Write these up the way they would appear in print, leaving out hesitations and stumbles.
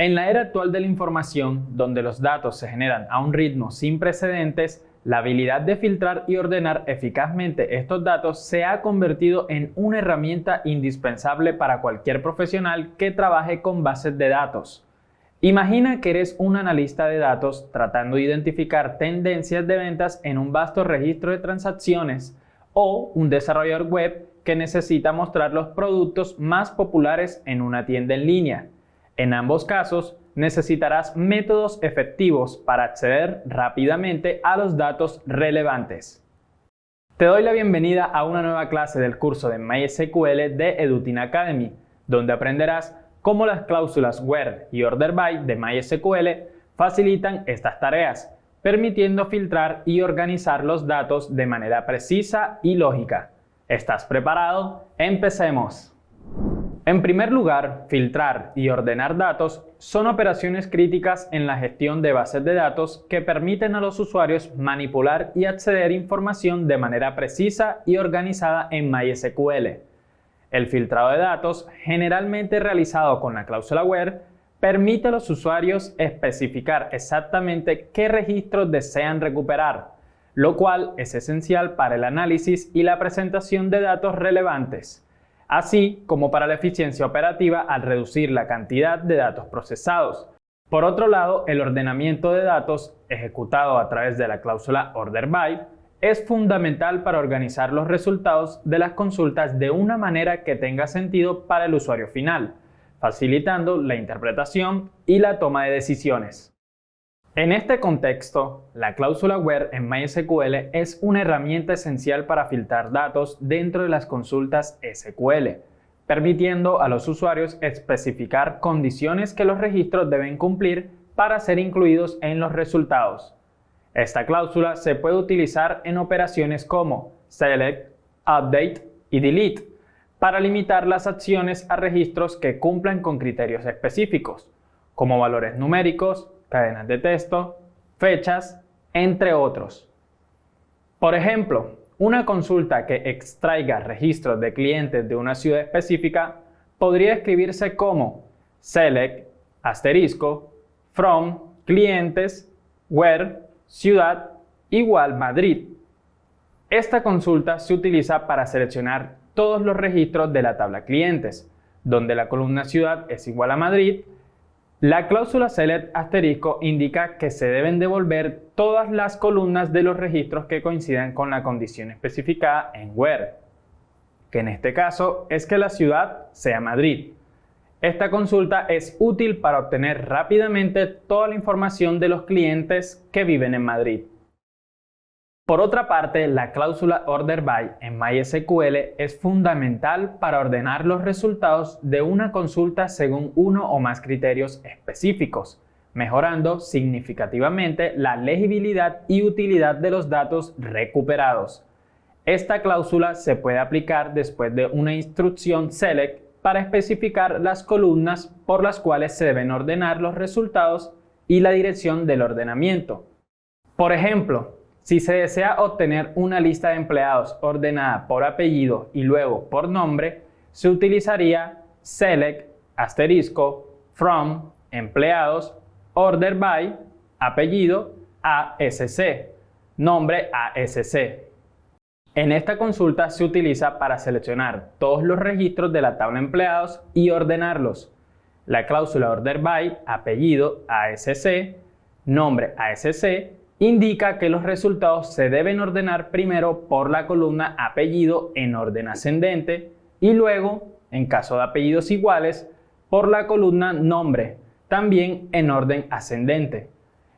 En la era actual de la información, donde los datos se generan a un ritmo sin precedentes, la habilidad de filtrar y ordenar eficazmente estos datos se ha convertido en una herramienta indispensable para cualquier profesional que trabaje con bases de datos. Imagina que eres un analista de datos tratando de identificar tendencias de ventas en un vasto registro de transacciones, o un desarrollador web que necesita mostrar los productos más populares en una tienda en línea. En ambos casos, necesitarás métodos efectivos para acceder rápidamente a los datos relevantes. Te doy la bienvenida a una nueva clase del curso de MySQL de Edutin Academy, donde aprenderás cómo las cláusulas WHERE y ORDER-BY de MySQL facilitan estas tareas, permitiendo filtrar y organizar los datos de manera precisa y lógica. ¿Estás preparado? ¡Empecemos! En primer lugar, filtrar y ordenar datos son operaciones críticas en la gestión de bases de datos que permiten a los usuarios manipular y acceder a información de manera precisa y organizada en MySQL. El filtrado de datos, generalmente realizado con la cláusula WHERE, permite a los usuarios especificar exactamente qué registros desean recuperar, lo cual es esencial para el análisis y la presentación de datos relevantes, así como para la eficiencia operativa al reducir la cantidad de datos procesados. Por otro lado, el ordenamiento de datos, ejecutado a través de la cláusula ORDER-BY, es fundamental para organizar los resultados de las consultas de una manera que tenga sentido para el usuario final, facilitando la interpretación y la toma de decisiones. En este contexto, la cláusula WHERE en MySQL es una herramienta esencial para filtrar datos dentro de las consultas SQL, permitiendo a los usuarios especificar condiciones que los registros deben cumplir para ser incluidos en los resultados. Esta cláusula se puede utilizar en operaciones como select, update y delete, para limitar las acciones a registros que cumplan con criterios específicos, como valores numéricos, cadenas de texto, fechas, entre otros. Por ejemplo, una consulta que extraiga registros de clientes de una ciudad específica podría escribirse como select from clientes where ciudad igual Madrid. Esta consulta se utiliza para seleccionar todos los registros de la tabla clientes, donde la columna ciudad es igual a Madrid. La cláusula select indica que se deben devolver todas las columnas de los registros que coincidan con la condición especificada en WHERE, que en este caso es que la ciudad sea Madrid. Esta consulta es útil para obtener rápidamente toda la información de los clientes que viven en Madrid. Por otra parte, la cláusula ORDER-BY en MySQL es fundamental para ordenar los resultados de una consulta según uno o más criterios específicos, mejorando significativamente la legibilidad y utilidad de los datos recuperados. Esta cláusula se puede aplicar después de una instrucción select para especificar las columnas por las cuales se deben ordenar los resultados y la dirección del ordenamiento. Por ejemplo, si se desea obtener una lista de empleados ordenada por apellido y luego por nombre, se utilizaría select from empleados ORDER-BY apellido ASC, nombre ASC. En esta consulta se utiliza para seleccionar todos los registros de la tabla empleados y ordenarlos. La cláusula ORDER-BY apellido ASC, nombre ASC, indica que los resultados se deben ordenar primero por la columna apellido en orden ascendente y luego, en caso de apellidos iguales, por la columna nombre, también en orden ascendente.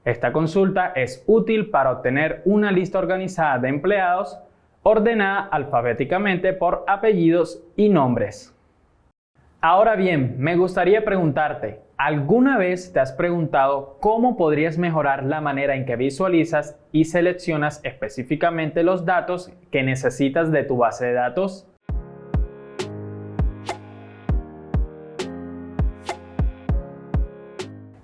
Esta consulta es útil para obtener una lista organizada de empleados ordenada alfabéticamente por apellidos y nombres. Ahora bien, me gustaría preguntarte, ¿alguna vez te has preguntado cómo podrías mejorar la manera en que visualizas y seleccionas específicamente los datos que necesitas de tu base de datos?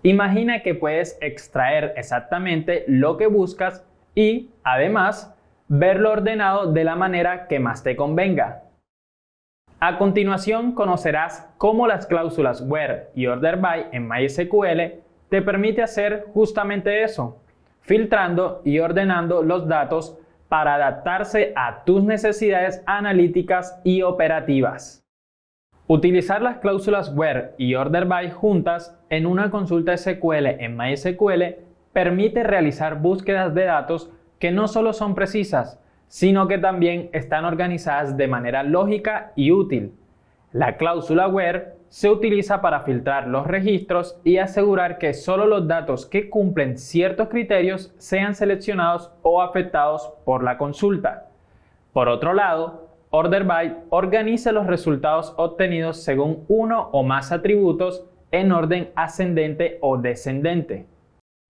Imagina que puedes extraer exactamente lo que buscas y, además, verlo ordenado de la manera que más te convenga. A continuación conocerás cómo las cláusulas where y order by en MySQL te permite hacer justamente eso, filtrando y ordenando los datos para adaptarse a tus necesidades analíticas y operativas. Utilizar las cláusulas where y order by juntas en una consulta SQL en MySQL permite realizar búsquedas de datos que no solo son precisas, sino que también están organizadas de manera lógica y útil. La cláusula where se utiliza para filtrar los registros y asegurar que solo los datos que cumplen ciertos criterios sean seleccionados o afectados por la consulta. Por otro lado, order by organiza los resultados obtenidos según uno o más atributos en orden ascendente o descendente.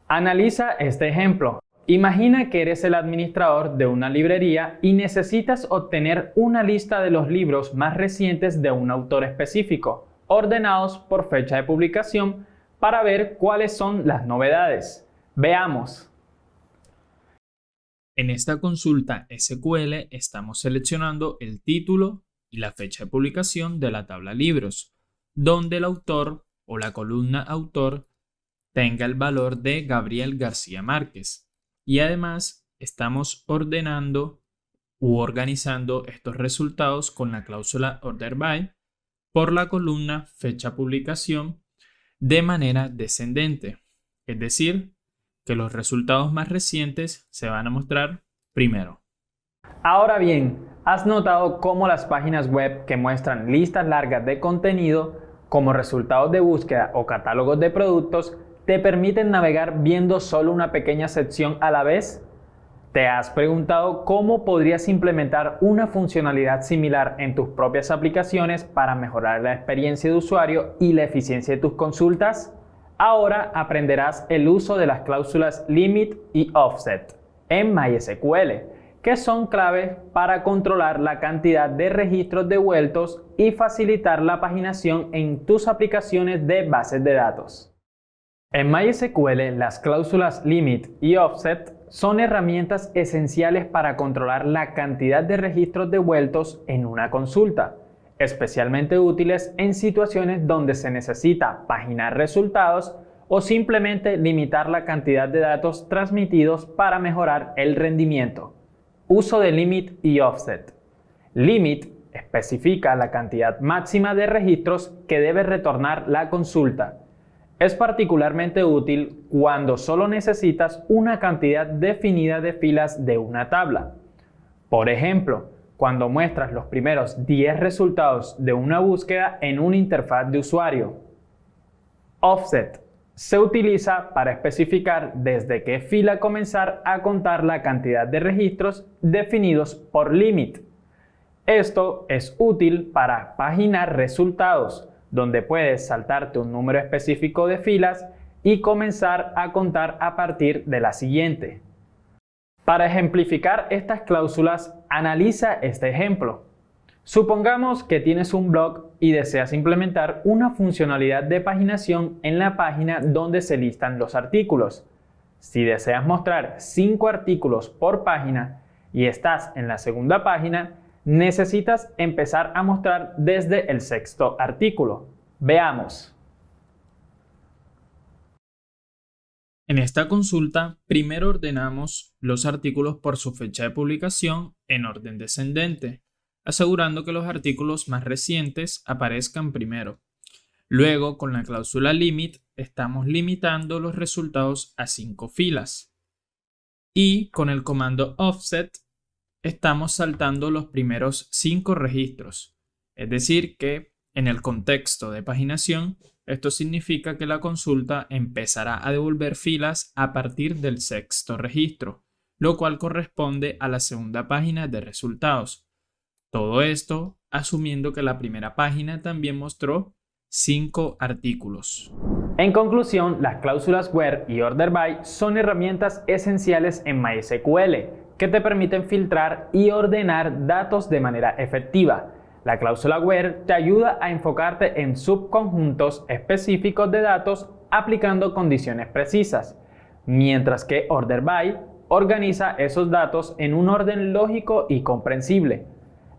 Analiza este ejemplo. Imagina que eres el administrador de una librería y necesitas obtener una lista de los libros más recientes de un autor específico, ordenados por fecha de publicación, para ver cuáles son las novedades. Veamos. En esta consulta SQL estamos seleccionando el título y la fecha de publicación de la tabla libros, donde el autor o la columna autor tenga el valor de Gabriel García Márquez. Y además estamos ordenando u organizando estos resultados con la cláusula order by por la columna fecha publicación de manera descendente. Es decir, que los resultados más recientes se van a mostrar primero. Ahora bien, ¿has notado cómo las páginas web que muestran listas largas de contenido como resultados de búsqueda o catálogos de productos te permiten navegar viendo solo una pequeña sección a la vez? ¿Te has preguntado cómo podrías implementar una funcionalidad similar en tus propias aplicaciones para mejorar la experiencia de usuario y la eficiencia de tus consultas? Ahora aprenderás el uso de las cláusulas limit y offset en MySQL, que son claves para controlar la cantidad de registros devueltos y facilitar la paginación en tus aplicaciones de bases de datos. En MySQL, las cláusulas limit y offset son herramientas esenciales para controlar la cantidad de registros devueltos en una consulta, especialmente útiles en situaciones donde se necesita paginar resultados o simplemente limitar la cantidad de datos transmitidos para mejorar el rendimiento. Uso de limit y offset. Limit especifica la cantidad máxima de registros que debe retornar la consulta. Es particularmente útil cuando solo necesitas una cantidad definida de filas de una tabla. Por ejemplo, cuando muestras los primeros 10 resultados de una búsqueda en una interfaz de usuario. Offset se utiliza para especificar desde qué fila comenzar a contar la cantidad de registros definidos por limit. Esto es útil para paginar resultados, donde puedes saltarte un número específico de filas y comenzar a contar a partir de la siguiente. Para ejemplificar estas cláusulas, analiza este ejemplo. Supongamos que tienes un blog y deseas implementar una funcionalidad de paginación en la página donde se listan los artículos. Si deseas mostrar 5 artículos por página y estás en la segunda página, necesitas empezar a mostrar desde el 6º artículo. Veamos. En esta consulta, primero ordenamos los artículos por su fecha de publicación en orden descendente, asegurando que los artículos más recientes aparezcan primero. Luego, con la cláusula limit, estamos limitando los resultados a 5 filas. Y con el comando offset, estamos saltando los primeros 5 registros. Es decir que, en el contexto de paginación, esto significa que la consulta empezará a devolver filas a partir del 6º registro, lo cual corresponde a la segunda página de resultados. Todo esto asumiendo que la primera página también mostró 5 artículos. En conclusión, las cláusulas where y order by son herramientas esenciales en MySQL que te permiten filtrar y ordenar datos de manera efectiva. La cláusula where te ayuda a enfocarte en subconjuntos específicos de datos aplicando condiciones precisas, mientras que order by organiza esos datos en un orden lógico y comprensible.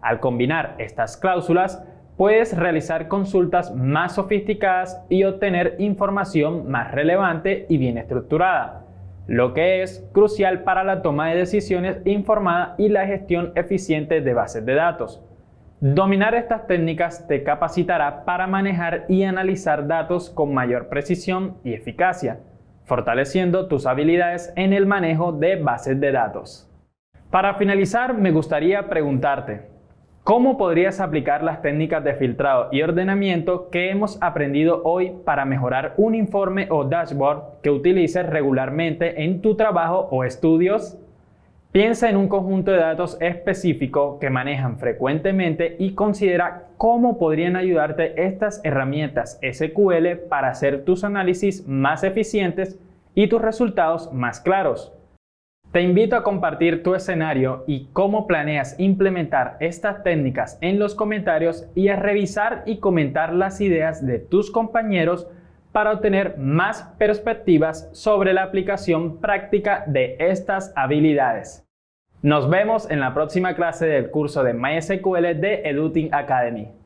Al combinar estas cláusulas, puedes realizar consultas más sofisticadas y obtener información más relevante y bien estructurada, lo que es crucial para la toma de decisiones informada y la gestión eficiente de bases de datos. Dominar estas técnicas te capacitará para manejar y analizar datos con mayor precisión y eficacia, fortaleciendo tus habilidades en el manejo de bases de datos. Para finalizar, me gustaría preguntarte, ¿cómo podrías aplicar las técnicas de filtrado y ordenamiento que hemos aprendido hoy para mejorar un informe o dashboard que utilices regularmente en tu trabajo o estudios? Piensa en un conjunto de datos específico que manejan frecuentemente y considera cómo podrían ayudarte estas herramientas SQL para hacer tus análisis más eficientes y tus resultados más claros. Te invito a compartir tu escenario y cómo planeas implementar estas técnicas en los comentarios y a revisar y comentar las ideas de tus compañeros para obtener más perspectivas sobre la aplicación práctica de estas habilidades. Nos vemos en la próxima clase del curso de MySQL de Eduting Academy.